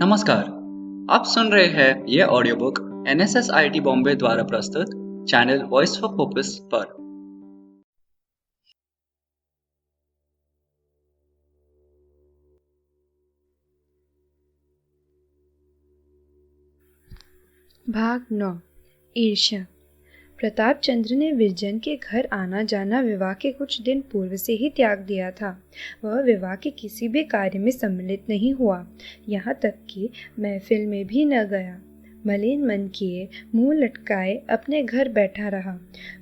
नमस्कार। आप सुन रहे हैं यह audio book NSS IT Bombay द्वारा प्रस्तुत चैनल वॉइस फॉर पर्पस पर। भाग 9। ईर्ष्या। प्रताप चंद्र ने विरजन के घर आना जाना विवाह के कुछ दिन पूर्व से ही त्याग दिया था। वह विवाह के किसी भी कार्य में सम्मिलित नहीं हुआ, यहाँ तक कि महफिल में भी न गया। मलिन मन किए मुंह लटकाए अपने घर बैठा रहा।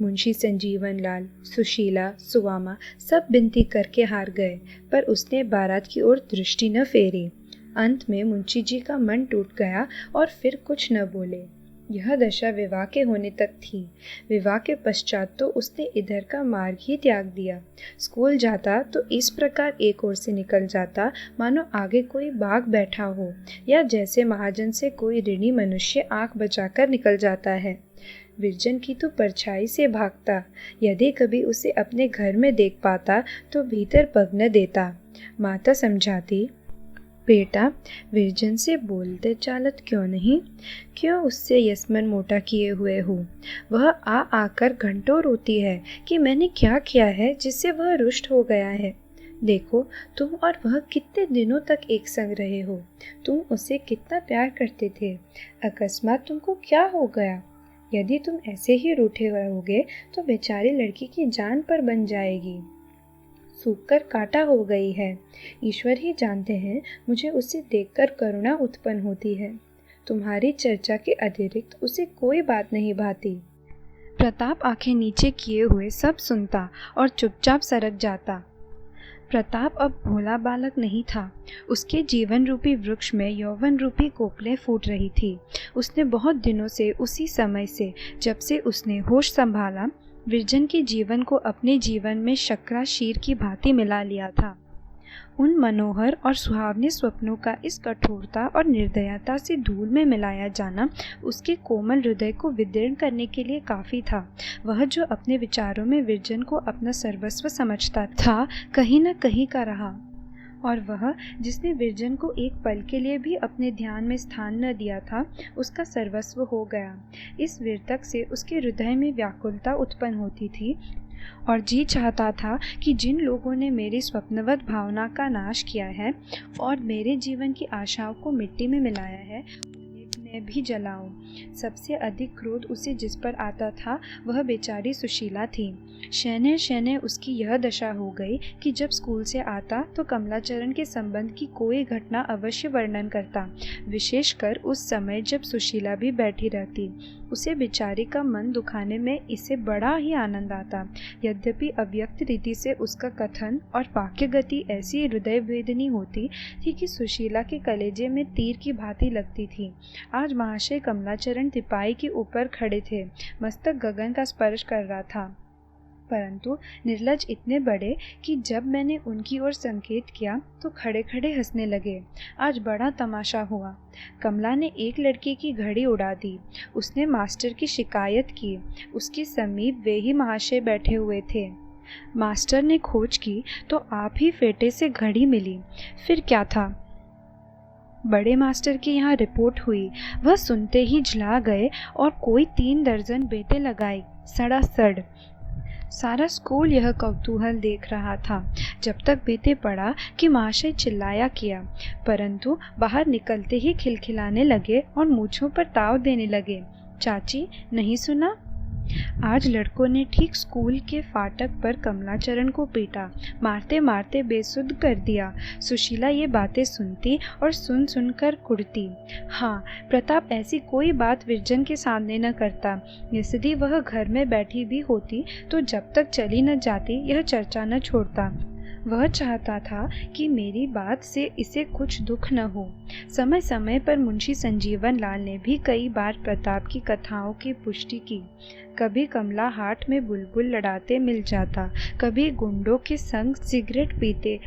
मुंशी संजीवन लाल, सुशीला, सुवामा सब विनती करके हार गए, पर उसने बारात की ओर दृष्टि न फेरी। अंत में मुंशी जी का मन टूट गया और फिर कुछ न बोले। यह दशा विवाह के होने तक थी। विवाह के पश्चात तो उसने इधर का मार्ग ही त्याग दिया। स्कूल जाता तो इस प्रकार एक ओर से निकल जाता मानो आगे कोई बाघ बैठा हो, या जैसे महाजन से कोई ऋणी मनुष्य आंख बचाकर निकल जाता है। विरजन की तो परछाई से भागता। यदि कभी उसे अपने घर में देख पाता तो भीतर पग न देता। माता समझाती, बेटा विरजन से बोलते चालत क्यों नहीं, क्यों उससे यस्मन मोटा किए हुए हो। वह आकर घंटों रोती है कि मैंने क्या किया है जिससे वह रुष्ट हो गया है। देखो तुम और वह कितने दिनों तक एक संग रहे हो। तुम उसे कितना प्यार करते थे, अकस्मात तुमको क्या हो गया। यदि तुम ऐसे ही रूठे रहोगे तो बेचारी लड़की की जान पर बन जाएगी। सूखकर काटा हो गई है। ईश्वर ही जानते हैं, मुझे उसे देखकर करुणा उत्पन्न होती है। तुम्हारी चर्चा के अतिरिक्त उसे कोई बात नहीं भाती। प्रताप आंखें नीचे किए हुए सब सुनता और चुपचाप सरक जाता। प्रताप अब भोला बालक नहीं था। उसके जीवन रूपी वृक्ष में यौवन रूपी कोपलें फूट रही थी। उसने बहुत दिनों से, उसी समय से जब से उसने होश संभाला, विरजन के जीवन को अपने जीवन में शक्रा शीर की भांति मिला लिया था। उन मनोहर और सुहावने स्वप्नों का इस कठोरता और निर्दयता से धूल में मिलाया जाना उसके कोमल हृदय को विदीर्ण करने के लिए काफ़ी था। वह जो अपने विचारों में विरजन को अपना सर्वस्व समझता था, कहीं न कहीं का रहा, और वह जिसने विरजन को एक पल के लिए भी अपने ध्यान में स्थान न दिया था, उसका सर्वस्व हो गया। इस विरतक से उसके हृदय में व्याकुलता उत्पन्न होती थी और जी चाहता था कि जिन लोगों ने मेरी स्वप्नवत भावना का नाश किया है और मेरे जीवन की आशाओं को मिट्टी में मिलाया है, मैं भी जलाऊं। सबसे अधिक क्रोध उसे जिस पर आता था वह बेचारी सुशीला थी। शैने शैने उसकी यह दशा हो गई कि जब स्कूल से आता तो कमलाचरण के संबंध की कोई घटना अवश्य वर्णन करता, विशेषकर उस समय जब सुशीला भी बैठी रहती। उसे बेचारी का मन दुखाने में इसे बड़ा ही आनंद आता। यद्यपि अव्यक्त रीति से उसका कथन और वाक्य गति ऐसी हृदय वेदनी होती थी कि सुशीला के कलेजे में तीर की भांति लगती थी। आज महाशय कमलाचरण तिपाई के ऊपर खड़े थे। मस्तक गगन का स्पर्श कर रहा था, परंतु निर्लज इतने बड़े कि जब मैंने उनकी ओर संकेत किया तो खड़े खड़े हंसने लगे। आज बड़ा तमाशा हुआ। कमला ने एक लड़के की घड़ी उड़ा दी। उसने मास्टर की शिकायत की। उसके समीप वे ही महाशय बैठे हुए थे। मास्टर ने खोज की तो आप ही फेटे से घड़ी मिली। फिर क्या था, बड़े मास्टर के यहाँ रिपोर्ट हुई। वह सुनते ही झुला गए और कोई 3 दर्जन बेटे लगाई सड़ासड़। सारा स्कूल यह कौतूहल देख रहा था। जब तक बेटे पड़ा कि महाशय चिल्लाया किया, परंतु बाहर निकलते ही खिलखिलाने लगे और मूंछों पर ताव देने लगे। चाची, नहीं सुना? आज लड़कों ने ठीक स्कूल के फाटक पर कमलाचरण को पीटा, मारते मारते बेसुध कर दिया। सुशीला ये बातें सुनती और सुन सुनकर कुढ़ती। हाँ, प्रताप ऐसी कोई बात विरजन के सामने न करता। यदि वह घर में बैठी भी होती तो जब तक चली न जाती यह चर्चा न छोड़ता। वह चाहता था कि मेरी बात से इसे कुछ दुख न हो। समय समय पर मुंशी संजीवन लाल ने भी कई बार प्रताप की कथाओं की पुष्टि की। कभी कमला हाट में बुलबुल लड़ाते मिल जाता, कभी गुंडों के संग सिगरेट पीते,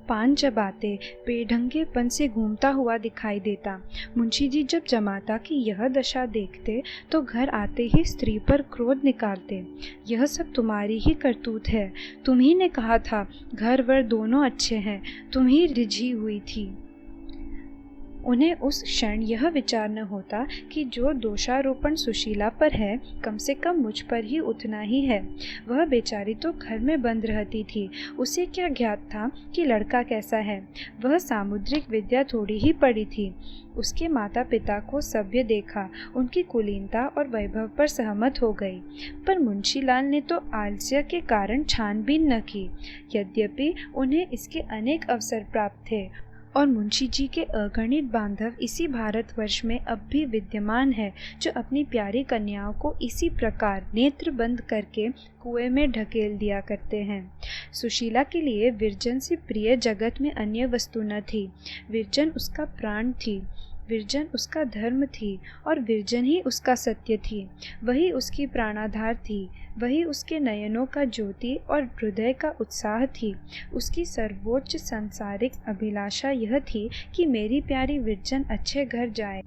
पान चबाते, बेढंगेपन से घूमता हुआ दिखाई देता। मुंशी जी जब जमाता की यह दशा देखते तो घर आते ही स्त्री पर क्रोध निकालते। यह सब तुम्हारी ही करतूत है। तुम्ही ने कहा था घर वर दोनों अच्छे हैं, तुम ही रिझी हुई थी। उन्हें उस क्षण यह विचार न होता कि जो दोषारोपण सुशीला पर है कम से कम मुझ पर ही उतना ही है। वह बेचारी तो घर में बंद रहती थी, उसे क्या ज्ञात था कि लड़का कैसा है। वह सामुद्रिक विद्या थोड़ी ही पढ़ी थी। उसके माता पिता को सभ्य देखा, उनकी कुलीनता और वैभव पर सहमत हो गई, पर मुंशीलाल ने तो आलस्य के कारण छानबीन न की। यद्यपि उन्हें इसके अनेक अवसर प्राप्त थे और मुंशी जी के अगणित बांधव इसी भारतवर्ष में अब भी विद्यमान है, जो अपनी प्यारी कन्याओं को इसी प्रकार नेत्र बंद करके कुएं में ढकेल दिया करते हैं। सुशीला के लिए विरजन से प्रिय जगत में अन्य वस्तु न थी। विरजन उसका प्राण थी, विरजन उसका धर्म थी और विरजन ही उसका सत्य थी। वही उसकी प्राणाधार थी, वही उसके नयनों का ज्योति और हृदय का उत्साह थी। उसकी सर्वोच्च सांसारिक अभिलाषा यह थी कि मेरी प्यारी विरजन अच्छे घर जाए,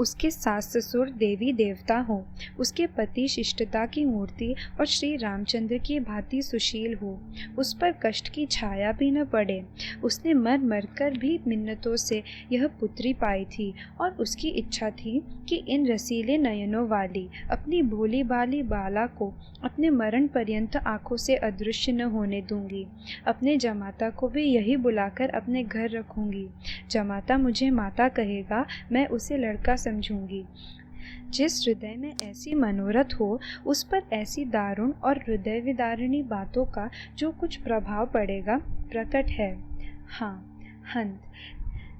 उसके सास ससुर देवी देवता हो, उसके पति शिष्टता की मूर्ति और श्री रामचंद्र की भांति सुशील हो, उस पर कष्ट की छाया भी न पड़े। उसने मर मर कर भी मिन्नतों से यह पुत्री पाई थी और उसकी इच्छा थी कि इन रसीले नयनों वाली अपनी भोली भाली बाला को अपने मरण पर्यंत आंखों से अदृश्य न होने दूंगी। अपने जमाता को भी यही बुलाकर अपने घर रखूंगी। जमाता मुझे माता कहेगा, मैं उसे लड़का समझूंगी। जिस हृदय में ऐसी मनोरथ हो, उस पर ऐसी दारुण और हृदय विदारिणी बातों का जो कुछ प्रभाव पड़ेगा प्रकट है। हाँ, हंत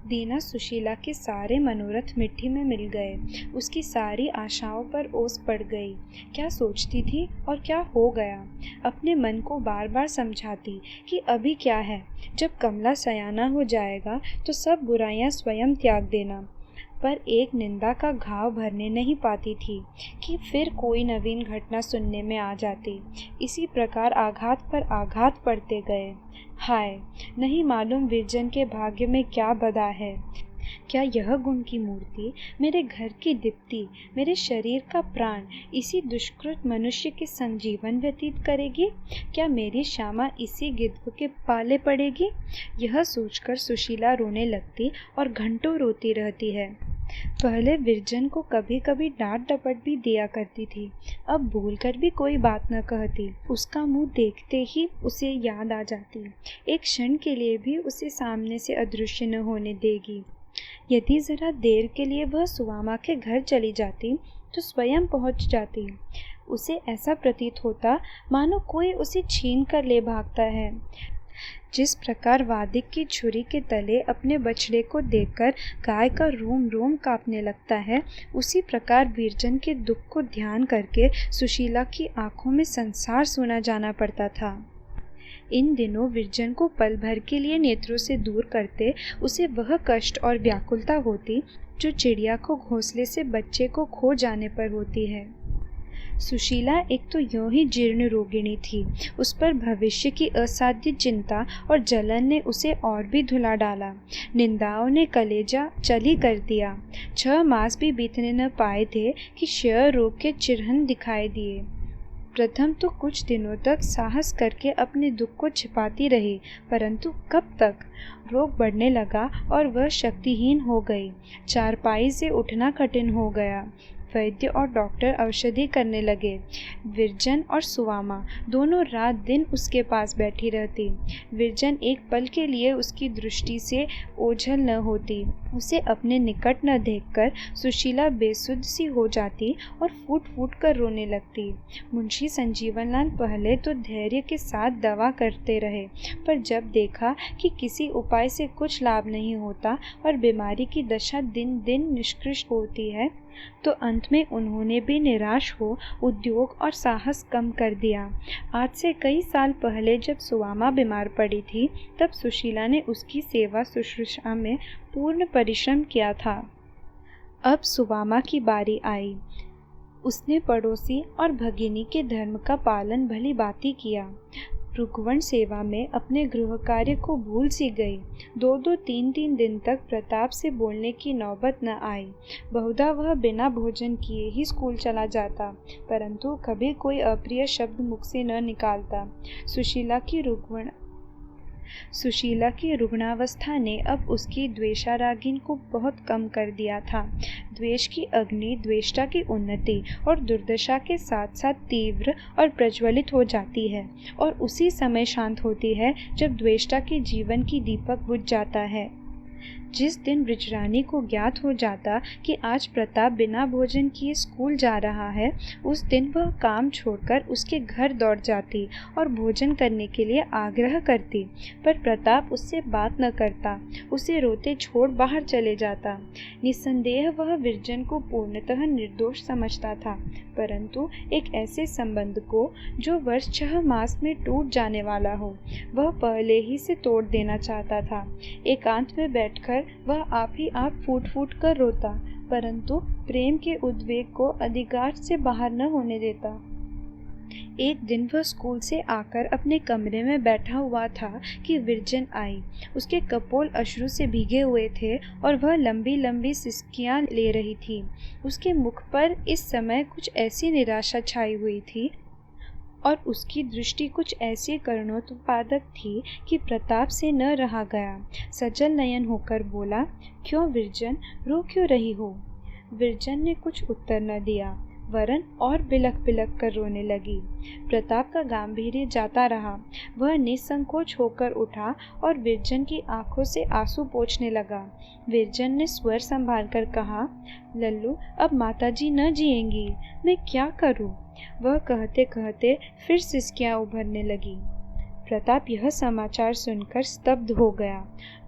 दीना सुशीला के सारे मनोरथ मिट्टी में मिल गए। उसकी सारी आशाओं पर ओस पड़ गई। क्या सोचती थी और क्या हो गया। अपने मन को बार बार समझाती कि अभी क्या है, जब कमला सयाना हो जाएगा तो सब बुराइयां स्वयं त्याग देना। पर एक निंदा का घाव भरने नहीं पाती थी कि फिर कोई नवीन घटना सुनने में आ जाती। इसी प्रकार आघात पर आघात पड़ते गए। हाय, नहीं मालूम विरजन के भाग्य में क्या बदा है। क्या यह गुण की मूर्ति, मेरे घर की दीप्ति, मेरे शरीर का प्राण इसी दुष्कृत मनुष्य के संग जीवन व्यतीत करेगी? क्या मेरी श्यामा इसी गिद्ध के पाले पड़ेगी? यह सोचकर सुशीला रोने लगती और घंटों रोती रहती है। पहले विरजन को कभी कभी डांट डपट भी दिया करती थी, अब भूलकर भी कोई बात न कहती। उसका मुंह देखते ही उसे याद आ जाती, एक क्षण के लिए भी उसे सामने से अदृश्य न होने देगी। यदि जरा देर के लिए वह सुवामा के घर चली जाती तो स्वयं पहुंच जाती। उसे ऐसा प्रतीत होता मानो कोई उसे छीन कर ले भागता है। जिस प्रकार वादिक की छुरी के तले अपने बछड़े को देखकर गाय का रोम रोम कांपने लगता है, उसी प्रकार विरजन के दुख को ध्यान करके सुशीला की आंखों में संसार सुना जाना पड़ता था। इन दिनों विरजन को पल भर के लिए नेत्रों से दूर करते उसे वह कष्ट और व्याकुलता होती जो चिड़िया को घोंसले से बच्चे को खो जाने पर होती है। सुशीला एक तो यूं ही जीर्ण रोगिणी थी, उस पर भविष्य की असाध्य चिंता और जलन ने उसे और भी धुला डाला। निंदाओं ने कलेजा चली कर दिया। 6 मास भी बीतने न पाए थे कि क्षय रोग के चिन्ह दिखाई दिए। प्रथम तो कुछ दिनों तक साहस करके अपने दुख को छिपाती रही, परंतु कब तक। रोग बढ़ने लगा और वह शक्तिहीन हो गई। चारपाई से उठना कठिन हो गया। वैद्य और डॉक्टर औषधि करने लगे। विरजन और सुवामा दोनों रात दिन उसके पास बैठी रहती। विरजन एक पल के लिए उसकी दृष्टि से ओझल न होती। उसे अपने निकट न देखकर सुशीला बेसुध सी हो जाती और फूट फूट कर रोने लगती। मुंशी संजीवनलाल पहले तो धैर्य के साथ दवा करते रहे, पर जब देखा कि किसी उपाय से कुछ लाभ नहीं होता और बीमारी की दशा दिन दिन निष्कृष्ट होती है, तो अंत में उन्होंने भी निराश हो उद्योग और साहस कम कर दिया। आज से कई साल पहले जब सुवामा बीमार पड़ी थी, तब सुशीला ने उसकी सेवा शुश्रूषा में पूर्ण परिश्रम किया था। अब सुवामा की बारी आई। उसने पड़ोसी और भगिनी के धर्म का पालन भली भांति किया। रुकवण सेवा में अपने गृह कार्य को भूल सी गई। 2-2, 3-3 दिन तक प्रताप से बोलने की नौबत न आई। बहुधा वह बिना भोजन किए ही स्कूल चला जाता, परंतु कभी कोई अप्रिय शब्द मुख से न निकालता। सुशीला की रुकवण सुशीला की रुग्णावस्था ने अब उसकी द्वेषारागिनी को बहुत कम कर दिया था। द्वेष की अग्नि द्वेष्टा की उन्नति और दुर्दशा के साथ साथ तीव्र और प्रज्वलित हो जाती है और उसी समय शांत होती है जब द्वेष्टा के जीवन की दीपक बुझ जाता है। जिस दिन बृजरानी को ज्ञात हो जाता कि आज प्रताप बिना भोजन किए स्कूल जा रहा है, उस दिन वह काम छोड़कर उसके घर दौड़ जाती और भोजन करने के लिए आग्रह करती, पर प्रताप उससे बात न करता, उसे रोते छोड़ बाहर चले जाता। निस्संदेह वह विरजन को पूर्णतः निर्दोष समझता था, परंतु एक ऐसे संबंध को जो वर्ष 6 मास में टूट जाने वाला हो, वह पहले ही से तोड़ देना चाहता था। एकांत में बैठकर वह आप ही आप फूट फूट कर रोता, परंतु प्रेम के उद्वेग को अधिकार से बाहर न होने देता। एक दिन वह स्कूल से आकर अपने कमरे में बैठा हुआ था कि विरजन आई। उसके कपोल अश्रु से भीगे हुए थे और वह लंबी लंबी सिसकियां ले रही थी। उसके मुख पर इस समय कुछ ऐसी निराशा छाई हुई थी और उसकी दृष्टि कुछ ऐसी करुणोत्पादक थी कि प्रताप से न रहा गया। सजल नयन होकर बोला, क्यों विरजन, रो क्यों रही हो? विरजन ने कुछ उत्तर न दिया, वरन और बिलख बिलख कर रोने लगी। प्रताप का गांभीर्य जाता रहा। वह निसंकोच होकर उठा और विरजन की आंखों से आंसू पोंछने लगा। विरजन ने स्वर संभालकर कहा, लल्लू, अब माताजी न जिएंगी, मैं क्या करूं? वह कहते कहते फिर सिसकियां उभरने लगी। प्रताप यह समाचार सुनकर स्तब्ध हो गया।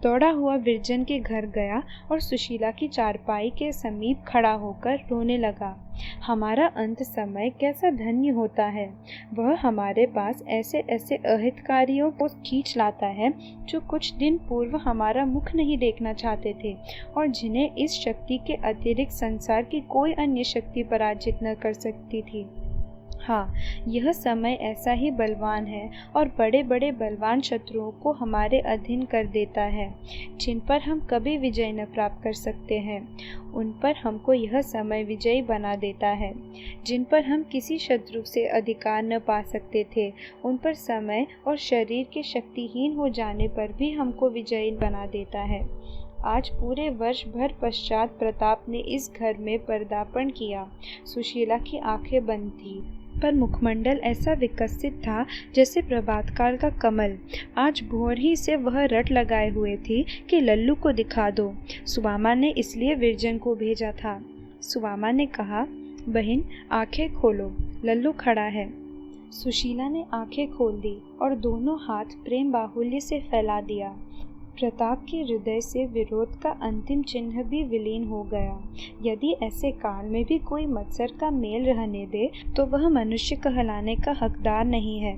दौड़ा हुआ विरजन के घर गया और सुशीला की चारपाई के समीप खड़ा होकर रोने लगा। हमारा अंत समय कैसा धन्य होता है। वह हमारे पास ऐसे ऐसे अहितकारियों को खींच लाता है जो कुछ दिन पूर्व हमारा मुख नहीं देखना चाहते थे और जिन्हें इस शक्ति के अतिरिक्त संसार की कोई अन्य शक्ति पराजित न कर सकती थी। हाँ, यह समय ऐसा ही बलवान है और बड़े बड़े बलवान शत्रुओं को हमारे अधीन कर देता है, जिन पर हम कभी विजय न प्राप्त कर सकते हैं। उन पर हमको यह समय विजयी बना देता है। जिन पर हम किसी शत्रु से अधिकार न पा सकते थे, उन पर समय और शरीर के शक्तिहीन हो जाने पर भी हमको विजयी बना देता है। आज पूरे वर्ष भर पश्चात प्रताप ने इस घर में पदार्पण किया। सुशीला की आंखें बंद थी, पर मुखमंडल ऐसा विकसित था जैसे प्रभातकाल का कमल। आज भोर ही से वह रट लगाए हुए थी कि लल्लू को दिखा दो। सुवामा ने इसलिए विरजन को भेजा था। सुवामा ने कहा, बहन, आंखें खोलो, लल्लू खड़ा है। सुशीला ने आंखें खोल दी और दोनों हाथ प्रेम बाहुल्य से फैला दिया। प्रताप के हृदय से विरोध का अंतिम चिन्ह भी विलीन हो गया। यदि ऐसे काल में भी कोई मत्सर का मेल रहने दे तो वह मनुष्य कहलाने का हकदार नहीं है।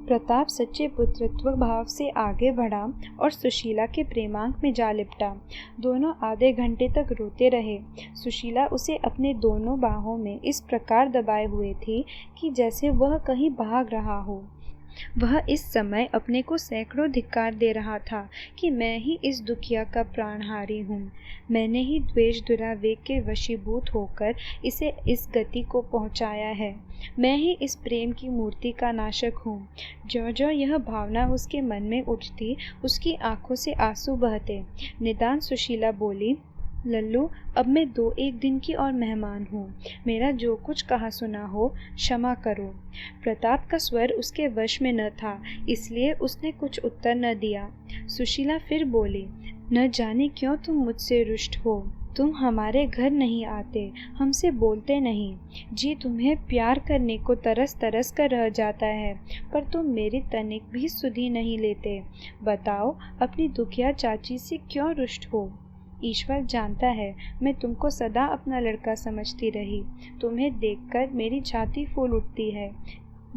प्रताप सच्चे पुत्रत्व भाव से आगे बढ़ा और सुशीला के प्रेमांक में जा लिपटा। दोनों आधे घंटे तक रोते रहे। सुशीला उसे अपने दोनों बाहों में इस प्रकार दबाए हुए थी कि जैसे वह कहीं भाग रहा हो। वह इस समय अपने को सैकड़ों धिक्कार दे रहा था कि मैं ही इस दुखिया का प्राणहारी हूँ। मैंने ही द्वेष दुरावेग के वशीभूत होकर इसे इस गति को पहुँचाया है। मैं ही इस प्रेम की मूर्ति का नाशक हूँ। ज्यों ज्यों यह भावना उसके मन में उठती, उसकी आंखों से आंसू बहते। निदान सुशीला बोली, लल्लू, अब मैं 2-1 दिन की और मेहमान हूँ। मेरा जो कुछ कहा सुना हो क्षमा करो। प्रताप का स्वर उसके वश में न था, इसलिए उसने कुछ उत्तर न दिया। सुशीला फिर बोली, न जाने क्यों तुम मुझसे रुष्ट हो। तुम हमारे घर नहीं आते, हमसे बोलते नहीं। जी तुम्हें प्यार करने को तरस तरस कर रह जाता है, पर तुम मेरी तनिक भी सुधि नहीं लेते। बताओ, अपनी दुखिया चाची से क्यों रुष्ट हो? ईश्वर जानता है, मैं तुमको सदा अपना लड़का समझती रही। तुम्हें देखकर मेरी छाती फूल उठती है।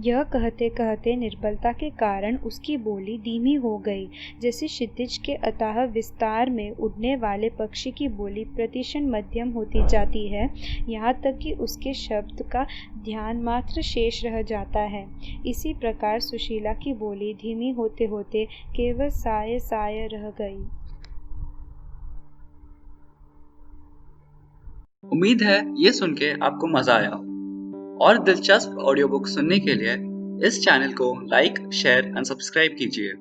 यह कहते कहते निर्बलता के कारण उसकी बोली धीमी हो गई, जैसे क्षितिज के अथाह विस्तार में उड़ने वाले पक्षी की बोली प्रतिक्षण मध्यम होती जाती है, यहाँ तक कि उसके शब्द का ध्यान मात्र शेष रह जाता है। इसी प्रकार सुशीला की बोली धीमी होते होते केवल साय साय रह गई। उम्मीद है ये सुन के आपको मजा आया। और दिलचस्प ऑडियो बुक सुनने के लिए इस चैनल को लाइक, शेयर एंड सब्सक्राइब कीजिए।